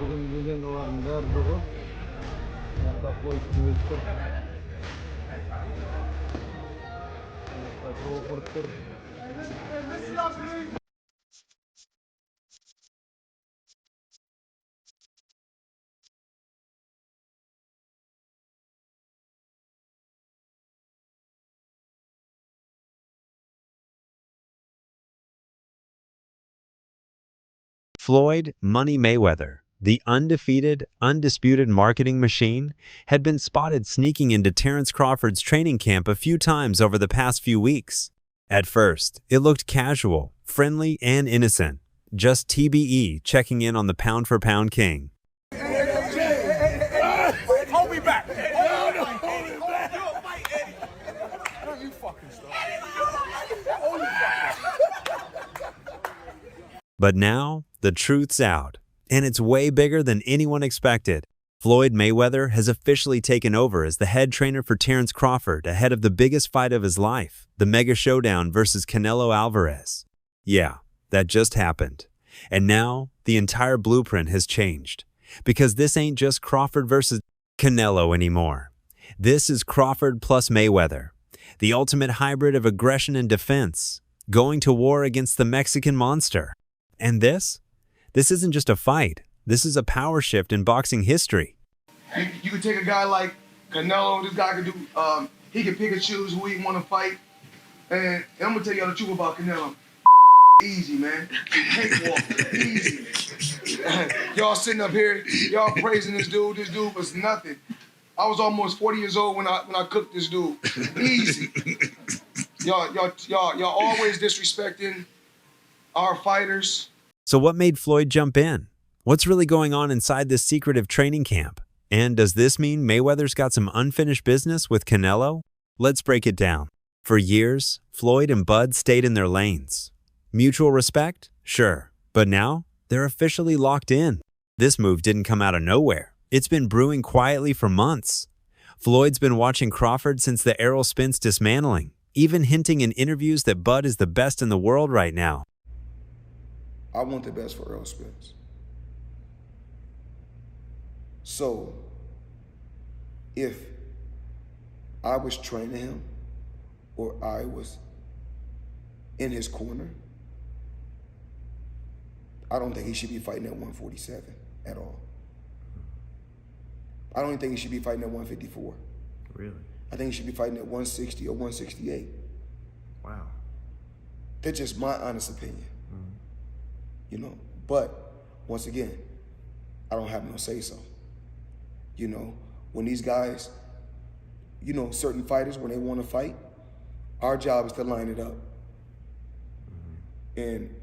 Bugün günün olan nerede? Floyd Mayweather. Floyd "Money" Mayweather, the undefeated, undisputed marketing machine, had been spotted sneaking into Terence Crawford's training camp a few times over the past few weeks. At first, it looked casual, friendly, and innocent, just TBE checking in on the pound-for-pound king. Hold me back. Hold me back. Don't you fucking stop. But now, the truth's out, and it's way bigger than anyone expected. Floyd Mayweather has officially taken over as the head trainer for Terence Crawford ahead of the biggest fight of his life, the mega showdown versus Canelo Alvarez. Yeah, that just happened. And now, the entire blueprint has changed. Because this ain't just Crawford versus Canelo anymore. This is Crawford plus Mayweather, the ultimate hybrid of aggression and defense, going to war against the Mexican monster. And this isn't just a fight. This is a power shift in boxing history. You could take a guy like Canelo. This guy could do. He can pick and choose who he want to fight. And I'm gonna tell y'all the truth about Canelo. Easy, man. Cakewalk. Easy. Y'all sitting up here, y'all praising this dude. This dude was nothing. I was almost 40 years old when I cooked this dude. Easy. Y'all always disrespecting our fighters. So what made Floyd jump in? What's really going on inside this secretive training camp? And does this mean Mayweather's got some unfinished business with Canelo? Let's break it down. For years, Floyd and Bud stayed in their lanes. Mutual respect? Sure. But now, they're officially locked in. This move didn't come out of nowhere. It's been brewing quietly for months. Floyd's been watching Crawford since the Errol Spence dismantling, even hinting in interviews that Bud is the best in the world right now. I want the best for Errol Spence. So, if I was training him or I was in his corner, I don't think he should be fighting at 147 at all. I don't even think he should be fighting at 154. Really? I think he should be fighting at 160 or 168. Wow. That's just my honest opinion. You know, but once again, I don't have no say so. You know, when these guys, you know, certain fighters, when they want to fight, our job is to line it up. And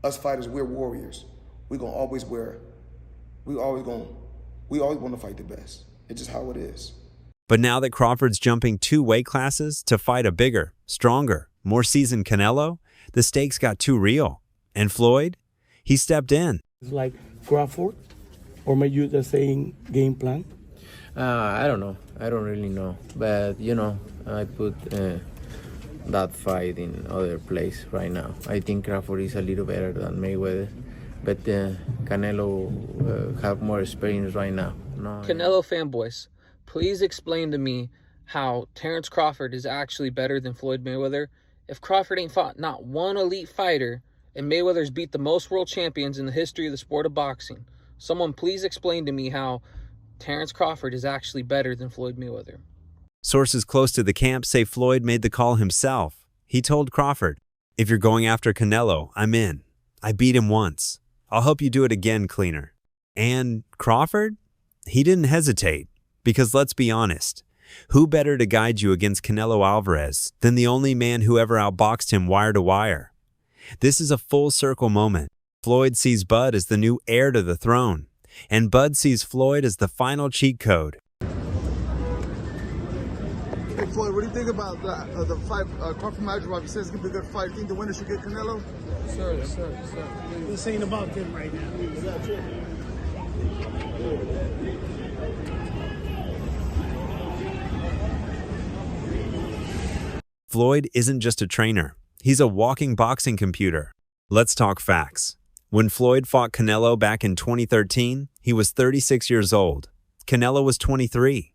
us fighters, we're warriors. We always want to fight the best. It's just how it is. But now that Crawford's jumping 2 weight classes to fight a bigger, stronger, more seasoned Canelo, the stakes got too real. And Floyd? He stepped in. It's like Crawford, or may use the same game plan? I don't know. I don't really know. But, you know, I put that fight in other place right now. I think Crawford is a little better than Mayweather. But Canelo have more experience right now. No, Canelo fanboys, please explain to me how Terence Crawford is actually better than Floyd Mayweather. If Crawford ain't fought not one elite fighter, and Mayweather's beat the most world champions in the history of the sport of boxing, someone please explain to me how Terence Crawford is actually better than Floyd Mayweather. Sources close to the camp say Floyd made the call himself. He told Crawford, "If you're going after Canelo, I'm in. I beat him once. I'll help you do it again cleaner." And Crawford? He didn't hesitate. Because let's be honest, who better to guide you against Canelo Alvarez than the only man who ever outboxed him wire to wire? This is a full circle moment. Floyd sees Bud as the new heir to the throne, and Bud sees Floyd as the final cheat code. Hey Floyd, what do you think about the fight, Crawford Madrigal? You said it's gonna be a good fight. Think the winner should get Canelo? Sir. This ain't about them right now. Floyd isn't just a trainer. He's a walking boxing computer. Let's talk facts. When Floyd fought Canelo back in 2013, he was 36 years old. Canelo was 23.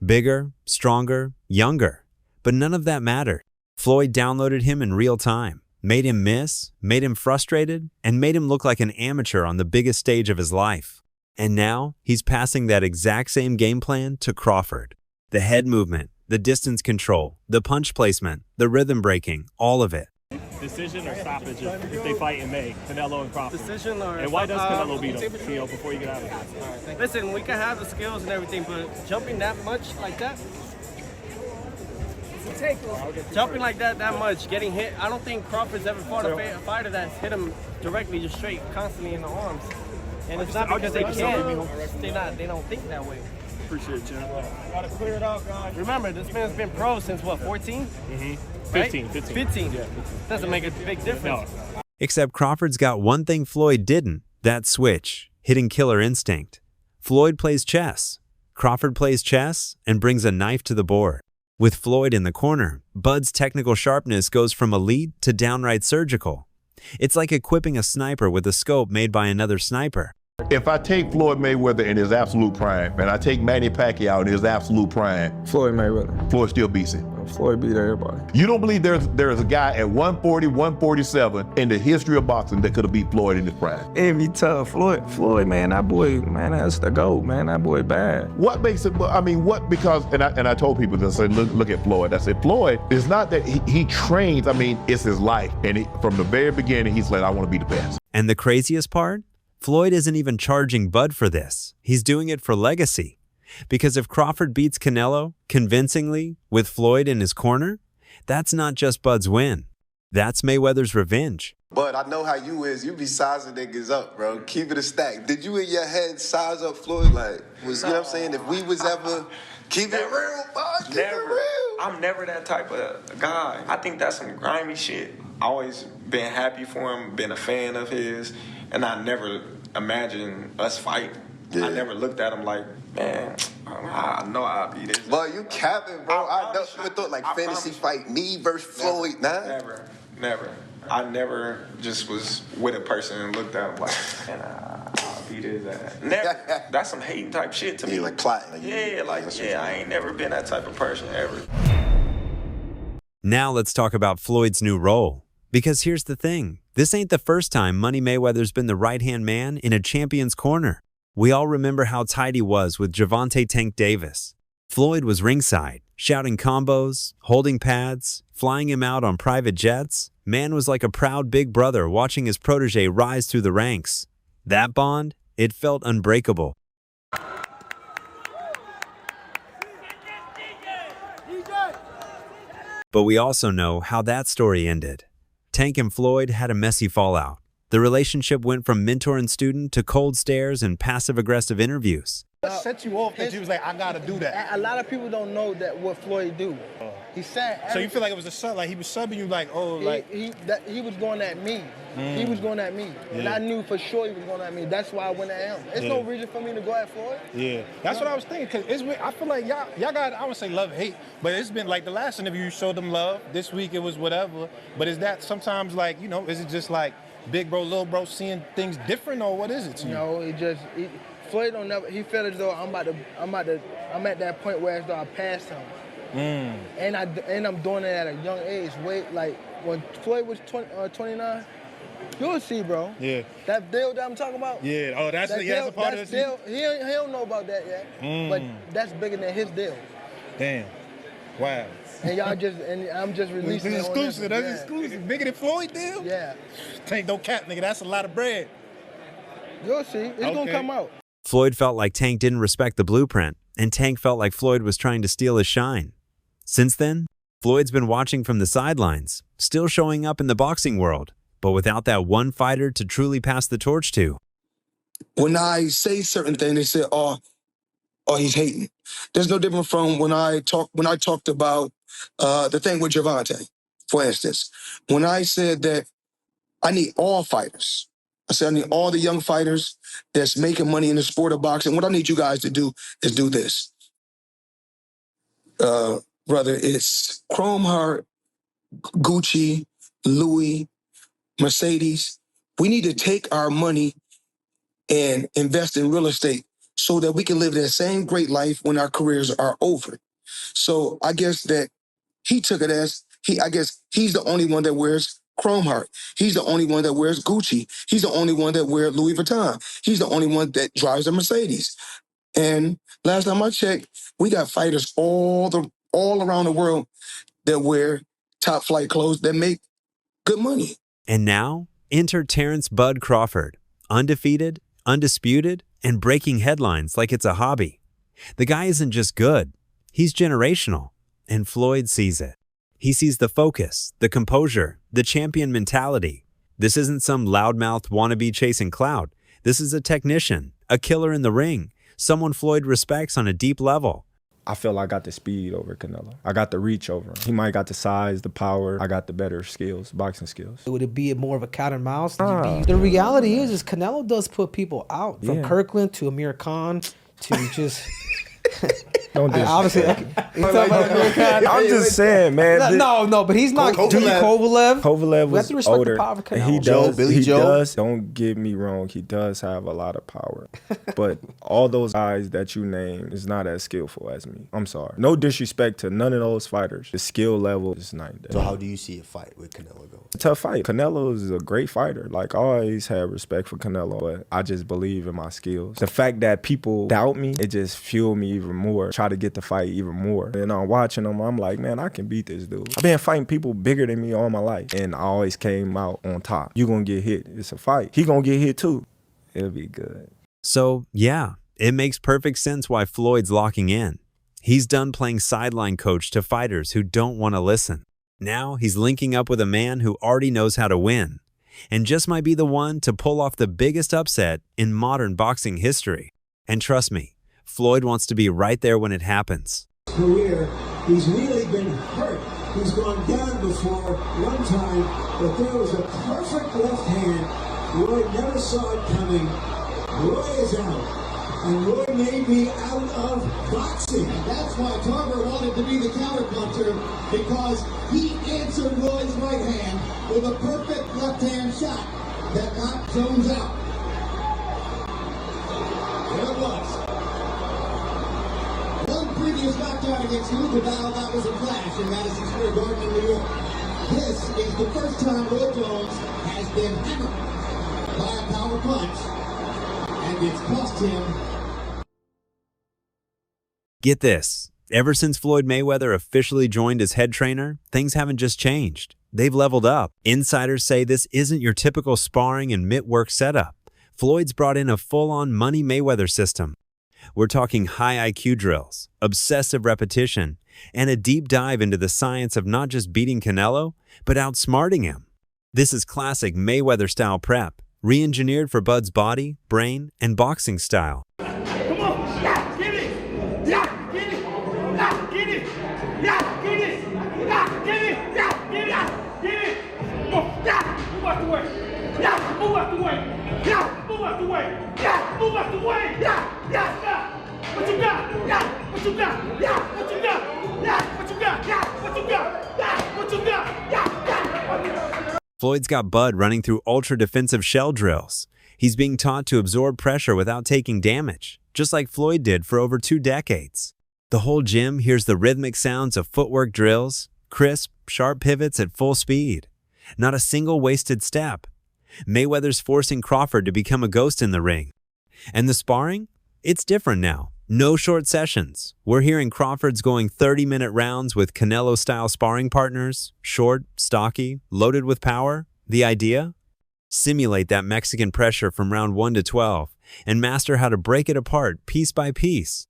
Bigger, stronger, younger. But none of that mattered. Floyd downloaded him in real time, made him miss, made him frustrated, and made him look like an amateur on the biggest stage of his life. And now, he's passing that exact same game plan to Crawford. The head movement, the distance control, the punch placement, the rhythm breaking, all of it. Decision or stoppage if they fight in May, Canelo and Crawford? Decision or and why does Canelo beat him, before you get out of here? Listen, we can have the skills and everything, but jumping that much like that, jumping like that much, getting hit, I don't think Crawford's ever fought a fighter that's hit him directly just straight, constantly in the arms. And it's not because they can't, they don't think that way. Appreciate you. Gotta clear it out, guys. Remember, this man's been pro since what, 14? Mm-hmm. Right? 15. Yeah. Doesn't make a big difference. No. Except Crawford's got one thing Floyd didn't, that switch, hitting killer instinct. Floyd plays chess. Crawford plays chess and brings a knife to the board. With Floyd in the corner, Bud's technical sharpness goes from elite to downright surgical. It's like equipping a sniper with a scope made by another sniper. If I take Floyd Mayweather in his absolute prime, and I take Manny Pacquiao in his absolute prime, Floyd Mayweather. Floyd still beats him. Floyd beat everybody. You don't believe there's a guy at 140, 147 in the history of boxing that could have beat Floyd in his prime? It'd be tough. Floyd, man, that boy, man, that's the GOAT, man. That boy bad. What makes it, I mean, what, because, and I told people that said, look at Floyd. I said, Floyd, it's not that he trains, I mean, it's his life. And from the very beginning, he's like, I want to be the best. And the craziest part? Floyd isn't even charging Bud for this. He's doing it for legacy. Because if Crawford beats Canelo convincingly with Floyd in his corner, that's not just Bud's win. That's Mayweather's revenge. But I know how you is. You be sizing niggas up, bro. Keep it a stack. Did you in your head size up Floyd? Like, you know what I'm saying? If we was ever keep it real, bud, keep it real. I'm never that type of guy. I think that's some grimy shit. Always been happy for him, been a fan of his, and I never imagined us fighting. Yeah. I never looked at him like, man, I know I'll be this. But you capping, bro. I never thought like fantasy fight me versus Floyd, nah. Never. I never just was with a person and looked at him like, man, I'll be this. Never. That's some hating type shit to me. Like plotting. I ain't never been that type of person ever. Now let's talk about Floyd's new role. Because here's the thing. This ain't the first time Money Mayweather's been the right-hand man in a champion's corner. We all remember how tight he was with Gervonta Tank Davis. Floyd was ringside, shouting combos, holding pads, flying him out on private jets. Man was like a proud big brother watching his protege rise through the ranks. That bond, it felt unbreakable. But we also know how that story ended. Tank and Floyd had a messy fallout. The relationship went from mentor and student to cold stares and passive-aggressive interviews. What set you off that you was like, I gotta do that? A lot of people don't know that what Floyd do. He said. So you feel like it was a sub, like he was subbing you, like, oh, like he was going at me. He was going at me, and I knew for sure he was going at me. That's why I went at him. There's no reason for me to go at Floyd. Yeah, that's what I was thinking. Cause I feel like y'all got, I would say love, hate, but it's been like the last interview you showed them love. This week it was whatever. But is that sometimes like, you know, is it just like big bro, little bro seeing things different, or what is it to you? No, Floyd don't never. He felt as though I'm at that point where as though I passed him. And I'm doing it at a young age. Like when Floyd was 29, you'll see, bro. Yeah. That deal that I'm talking about. Yeah. Oh, that's a part of this. Deal. He don't know about that yet. But that's bigger than his deal. Damn. Wow. And I'm just releasing it. This is exclusive. That's exclusive. Bigger than Floyd deal? Yeah. Tank don't cap, nigga. That's a lot of bread. You'll see. It's gonna come out. Floyd felt like Tank didn't respect the blueprint, and Tank felt like Floyd was trying to steal his shine. Since then, Floyd's been watching from the sidelines, still showing up in the boxing world, but without that one fighter to truly pass the torch to. When I say certain things, they say, oh, he's hating. There's no different from when I talked about the thing with Gervonta, for instance. When I said that I need all fighters. I said I need all the young fighters that's making money in the sport of boxing. What I need you guys to do is do this. Brother, it's Chrome Heart, Gucci, Louis, Mercedes. We need to take our money and invest in real estate so that we can live that same great life when our careers are over. So I guess that he took it as, I guess he's the only one that wears Chrome Heart. He's the only one that wears Gucci. He's the only one that wears Louis Vuitton. He's the only one that drives a Mercedes. And last time I checked, we got fighters all around the world that wear top flight clothes that make good money. And now, enter Terence Bud Crawford, undefeated, undisputed, and breaking headlines like it's a hobby. The guy isn't just good, he's generational, and Floyd sees it. He sees the focus, the composure, the champion mentality. This isn't some loudmouth wannabe chasing clout. This is a technician, a killer in the ring, someone Floyd respects on a deep level. I feel I got the speed over Canelo. I got the reach over him. He might got the size, the power. I got the better skills, boxing skills. Would it be more of a cat and mouse? The reality is Canelo does put people out. From Kirkland to Amir Khan to just... Don't obviously, I'm just saying, man. No, but he's not. Kovalev was older. He does. Billy he Joe. does. Don't get me wrong. He does have a lot of power, but all those guys that you name is not as skillful as me. I'm sorry. No disrespect to none of those fighters. The skill level is not there. So how do you see a fight with Canelo go? A tough fight. Canelo is a great fighter. Like I always had respect for Canelo, but I just believe in my skills. The fact that people doubt me, it just fueled me even more. Try to get the fight even more. And I'm watching him, I'm like, man, I can beat this dude. I've been fighting people bigger than me all my life, and I always came out on top. You gonna get hit. It's a fight. He gonna get hit too. It'll be good. So, yeah, it makes perfect sense why Floyd's locking in. He's done playing sideline coach to fighters who don't want to listen. Now he's linking up with a man who already knows how to win, and just might be the one to pull off the biggest upset in modern boxing history. And trust me, Floyd wants to be right there when it happens. Career, he's really been hurt. He's gone down before one time, but there was a perfect left hand. Roy never saw it coming. Roy is out. And Roy may be out of boxing. That's why Tarver wanted to be the counterpuncher, because he answered Roy's right hand with a perfect left hand shot that knocked Jones out. There it was. One previous knockout against Lugadal, that was a flash in Madison Square Garden in New York. This is the first time Roy Jones has been hammered by a power punch, and it's cost him. Get this, ever since Floyd Mayweather officially joined as head trainer, things haven't just changed. They've leveled up. Insiders say this isn't your typical sparring and mitt work setup. Floyd's brought in a full-on Money Mayweather system. We're talking high IQ drills, obsessive repetition, and a deep dive into the science of not just beating Canelo, but outsmarting him. This is classic Mayweather-style prep, re-engineered for Bud's body, brain, and boxing style. Floyd's got Bud running through ultra-defensive shell drills. He's being taught to absorb pressure without taking damage, just like Floyd did for over 2 decades. The whole gym hears the rhythmic sounds of footwork drills, crisp, sharp pivots at full speed. Not a single wasted step. Mayweather's forcing Crawford to become a ghost in the ring. And the sparring? It's different now. No short sessions. We're hearing Crawford's going 30-minute rounds with Canelo-style sparring partners, short, stocky, loaded with power. The idea? Simulate that Mexican pressure from round 1 to 12 and master how to break it apart piece by piece.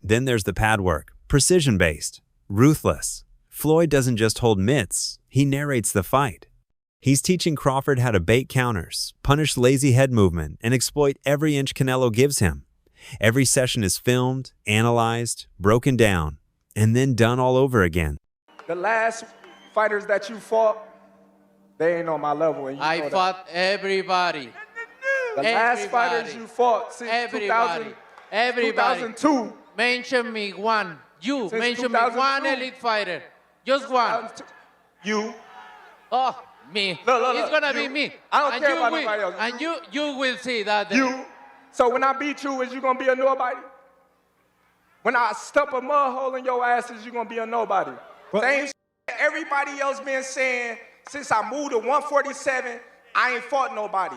Then there's the pad work, precision-based, ruthless. Floyd doesn't just hold mitts, he narrates the fight. He's teaching Crawford how to bait counters, punish lazy head movement, and exploit every inch Canelo gives him. Every session is filmed, analyzed, broken down, and then done all over again. The last fighters that you fought, they ain't on my level. And I fought everybody. The last fighters you fought since 2002. Mention me one. You Since mention me one 2002. elite fighter. Just one. You. Oh, me. Look, It's gonna you. be me. I don't And care you about will- nobody else. And you will see that day. You. So when I beat you, is you gonna be a nobody? When I stump a mud hole in your ass, is you gonna be a nobody? Same shit everybody else been saying since I moved to 147, I ain't fought nobody.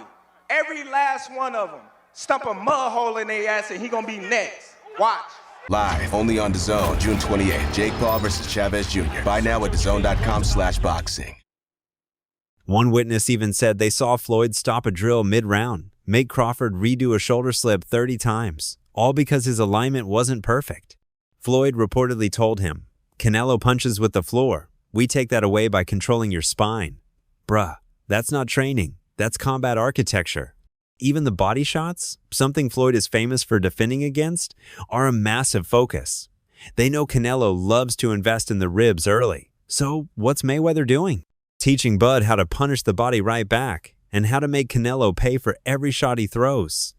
Every last one of them. Stump a mud hole in their ass and he gonna be next. Watch. Live only on DAZN, June 28th. Jake Paul versus Chavez Jr. Buy now at DAZN.com/boxing. One witness even said they saw Floyd stop a drill mid-round, make Crawford redo a shoulder slip 30 times, all because his alignment wasn't perfect. Floyd reportedly told him, "Canelo punches with the floor. We take that away by controlling your spine." Bruh, that's not training. That's combat architecture. Even the body shots, something Floyd is famous for defending against, are a massive focus. They know Canelo loves to invest in the ribs early. So what's Mayweather doing? Teaching Bud how to punish the body right back and how to make Canelo pay for every shot he throws.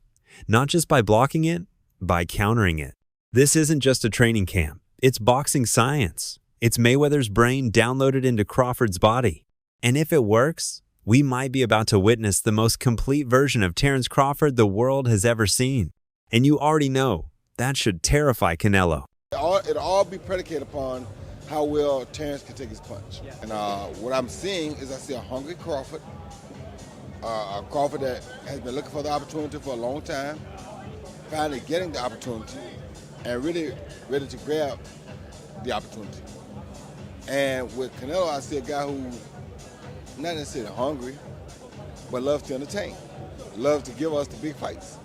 Not just by blocking it, by countering it. This isn't just a training camp. It's boxing science. It's Mayweather's brain downloaded into Crawford's body. And if it works, we might be about to witness the most complete version of Terence Crawford the world has ever seen. And you already know, that should terrify Canelo. It'll all be predicated upon how well Terence can take his punch. And what I'm seeing is I see a hungry Crawford, a Crawford that has been looking for the opportunity for a long time, finally getting the opportunity, and really ready to grab the opportunity. And with Canelo, I see a guy who, not necessarily hungry, but loves to entertain, loves to give us the big fights.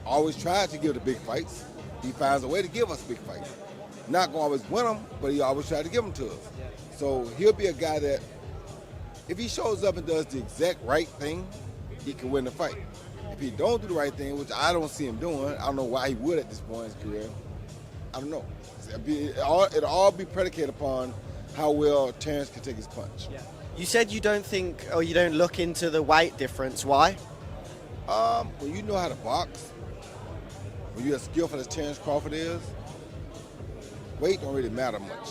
Always tries to give the big fights. He finds a way to give us big fights. Not going to always win them, but he always tries to give them to us. So he'll be a guy that, if he shows up and does the exact right thing, he can win the fight. If he don't do the right thing, which I don't see him doing, I don't know why he would at this point in his career. I don't know. It'll all be predicated upon how well Terence can take his punch. You said you don't think, or you don't look into the weight difference. Why? When you know how to box, when you're as skillful as Terence Crawford is, weight don't really matter much.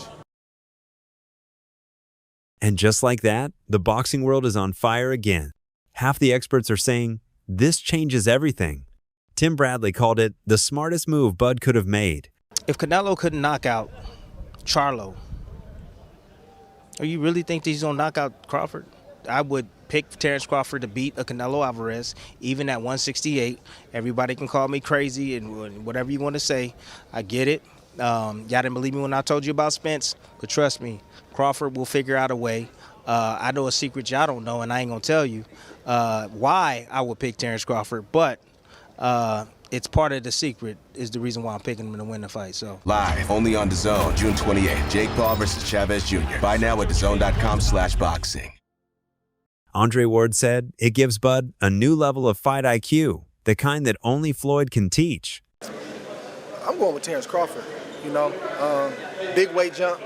And just like that, the boxing world is on fire again. Half the experts are saying, this changes everything. Tim Bradley called it the smartest move Bud could have made. If Canelo couldn't knock out Charlo, or you really think that he's going to knock out Crawford? I would pick Terence Crawford to beat a Canelo Alvarez, even at 168. Everybody can call me crazy and whatever you want to say. I get it. Y'all didn't believe me when I told you about Spence, but trust me, Crawford will figure out a way. I know a secret y'all don't know, and I ain't going to tell you why I would pick Terence Crawford, but it's part of the secret is the reason why I'm picking him to win the fight. So Live only on DAZN, June 28th. Jake Paul versus Chavez Jr. Buy now at DAZN.com/boxing. Andre Ward said it gives Bud a new level of fight IQ, the kind that only Floyd can teach. I'm going with Terence Crawford. You know, big weight jump,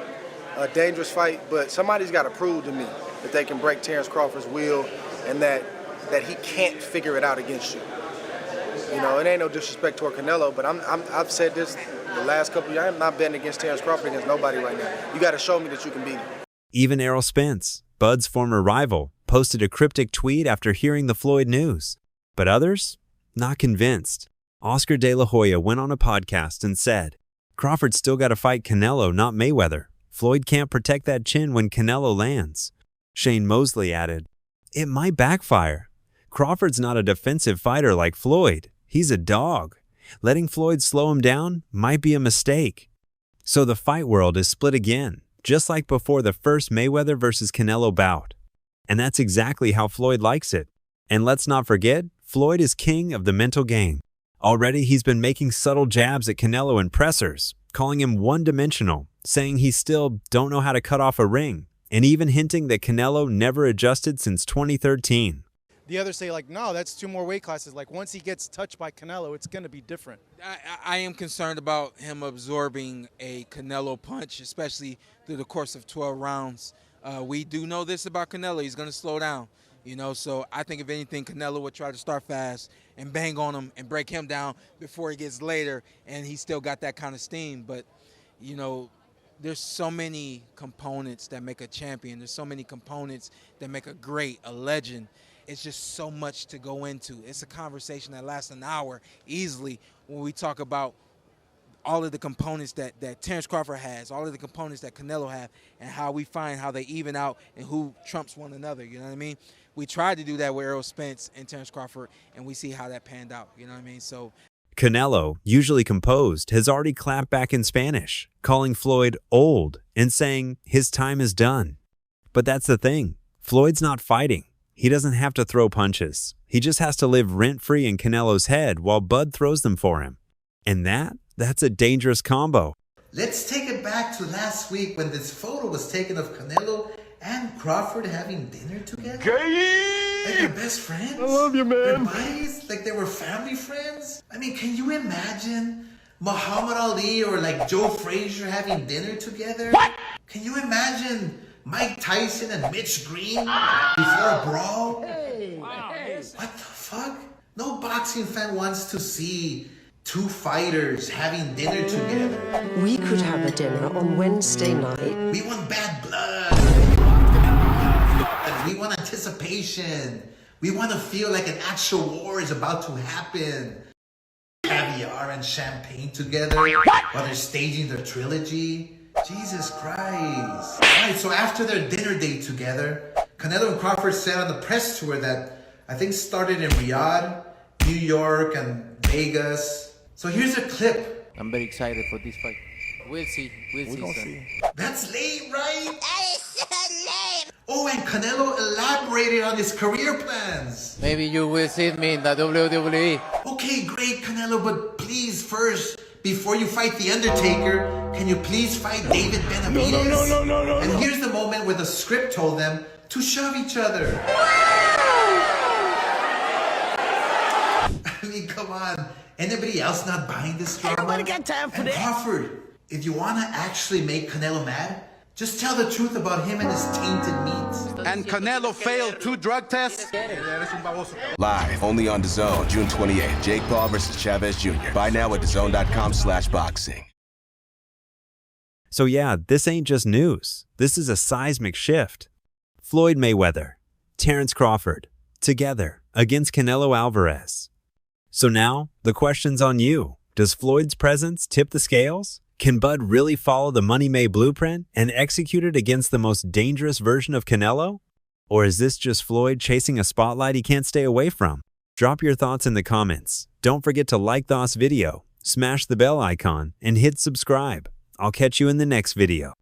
a dangerous fight, but somebody's got to prove to me that they can break Terence Crawford's will and that he can't figure it out against you. You know, it ain't no disrespect toward Canelo, but I've said this the last couple of years. I'm not betting against Terence Crawford against nobody right now. You got to show me that you can beat him. Even Errol Spence, Bud's former rival, posted a cryptic tweet after hearing the Floyd news. But others? Not convinced. Oscar De La Hoya went on a podcast and said, Crawford's still got to fight Canelo, not Mayweather. Floyd can't protect that chin when Canelo lands. Shane Mosley added, it might backfire. Crawford's not a defensive fighter like Floyd. He's a dog. Letting Floyd slow him down might be a mistake. So the fight world is split again, just like before the first Mayweather versus Canelo bout. And that's exactly how Floyd likes it. And let's not forget, Floyd is king of the mental game. Already he's been making subtle jabs at Canelo and pressers, calling him one-dimensional, saying he still don't know how to cut off a ring, and even hinting that Canelo never adjusted since 2013. The others say, like, no, that's 2 more weight classes. Like, once he gets touched by Canelo, it's going to be different. I am concerned about him absorbing a Canelo punch, especially through the course of 12 rounds. We do know this about Canelo. He's going to slow down, you know. So I think, if anything, Canelo would try to start fast and bang on him and break him down before he gets later, and he's still got that kind of steam. But, you know, there's so many components that make a champion. There's so many components that make a great, a legend. It's just so much to go into. It's a conversation that lasts an hour easily when we talk about all of the components that Terence Crawford has, all of the components that Canelo have, and how we find how they even out and who trumps one another, you know what I mean? We tried to do that with Errol Spence and Terence Crawford, and we see how that panned out, you know what I mean? So Canelo, usually composed, has already clapped back in Spanish, calling Floyd old and saying his time is done. But that's the thing. Floyd's not fighting. He doesn't have to throw punches. He just has to live rent-free in Canelo's head while Bud throws them for him. And that's a dangerous combo. Let's take it back to last week when this photo was taken of Canelo and Crawford having dinner together. Like they're best friends. I love you, man. They're buddies, like they were family friends. I mean, can you imagine Muhammad Ali or like Joe Frazier having dinner together? What? Can you imagine Mike Tyson and Mitch Green before a brawl? Hey. What the fuck? No boxing fan wants to see two fighters having dinner together. We could have a dinner on Wednesday night. We want bad blood. We want anticipation. We want to feel like an actual war is about to happen. Caviar and champagne together while they're staging their trilogy. Jesus Christ. Alright, so after their dinner date together, Canelo and Crawford said on the press tour that I think started in Riyadh, New York, and Vegas. So here's a clip. I'm very excited for this fight. We'll see. We'll see. That's lame, right? That is so lame. Oh, and Canelo elaborated on his career plans. Maybe you will see me in the WWE. Okay, great, Canelo, but please first, before you fight The Undertaker, can you please fight David Benavidez? No. And here's the moment where the script told them to shove each other. I mean, come on. Anybody else not buying this drama? Nobody got time for and that. Crawford, if you want to actually make Canelo mad, just tell the truth about him and his tainted meat. And Canelo failed 2 drug tests? Live, only on DAZN, June 28th. Jake Paul versus Chavez Jr. Buy now at DAZN.com/boxing. So yeah, this ain't just news. This is a seismic shift. Floyd Mayweather, Terence Crawford, together against Canelo Alvarez. So now, the question's on you. Does Floyd's presence tip the scales? Can Bud really follow the Money May blueprint and execute it against the most dangerous version of Canelo? Or is this just Floyd chasing a spotlight he can't stay away from? Drop your thoughts in the comments. Don't forget to like this video, smash the bell icon, and hit subscribe. I'll catch you in the next video.